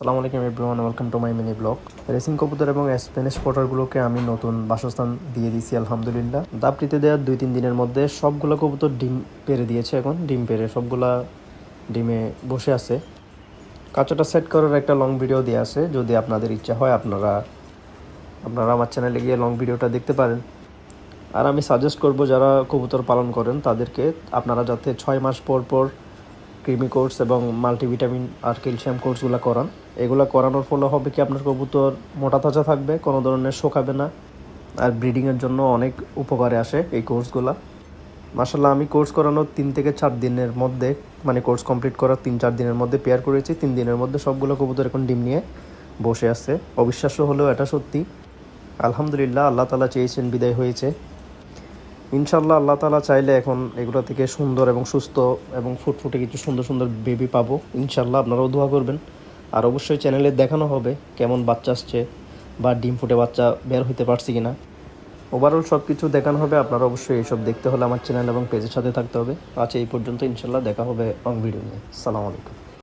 আসসালামু আলাইকুম everyone, welcome to my mini blog. Racing কবুতর এবং স্প্যানিশ পটারগুলোকে আমি নতুন বাসস্থান দিয়ে দিয়েছি আলহামদুলিল্লাহ। দাপটিতে দেওয়ার 2-3 দিনের মধ্যে সবগুলো কবুতর ডিম পেড়ে দিয়েছে। এখন ডিম পেড়ে সবগুলা ডিমে বসে আছে। কাঁচাটা সেট করার একটা লং ভিডিও দেওয়া আছে, যদি আপনাদের ইচ্ছা হয় আপনারা আমার চ্যানেলে গিয়ে লং ভিডিওটা দেখতে পারেন। আর আমি সাজেস্ট করব যারা কবুতর পালন করেন তাদেরকে আপনারা যাতে 6 মাস পর পর ক্রিমি কোর্স এবং মাল্টিভিটামিন আর ক্যালসিয়াম কোর্সগুলো করান। এগুলো করানোর ফলে হবে কি, আপনার কবুতর মোটা তাজা থাকবে, কোনো ধরনের শোকাবে না, আর ব্রিডিংয়ের জন্য অনেক উপকারে আসে এই কোর্সগুলো। মাশাআল্লাহ, আমি কোর্স করানোর 3 থেকে 4 দিনের মধ্যে, মানে কোর্স কমপ্লিট করার 3-4 দিনের মধ্যে পেয়ার করেছি। 3 দিনের মধ্যে সবগুলো কবুতর এখন ডিম নিয়ে বসে আছে। অবিশ্বাস্য হলেও এটা সত্যি। আলহামদুলিল্লাহ, আল্লাহ তাআলা চেয়েছেন বিদায় হয়েছে। ইনশাল্লাহ আল্লাহ তাআলা চাইলে এখন এগুলো থেকে সুন্দর এবং সুস্থ এবং ফুটফুটে কিছু সুন্দর সুন্দর বেবি পাবো ইনশাল্লাহ। আপনারাও দোয়া করবেন। আর অবশ্যই চ্যানেলে দেখানো হবে কেমন বাচ্চা আসছে বা ডিম ফুটে বাচ্চা বের হইতে পারছি কিনা। ওভারঅল সব কিছু দেখানো হবে। আপনারা অবশ্যই এইসব দেখতে হলে আমার চ্যানেল এবং পেজের সাথে থাকতে হবে। আচ্ছা, এই পর্যন্ত। ইনশাল্লাহ দেখা হবে লং ভিডিও নিয়ে। আসসালামু আলাইকুম।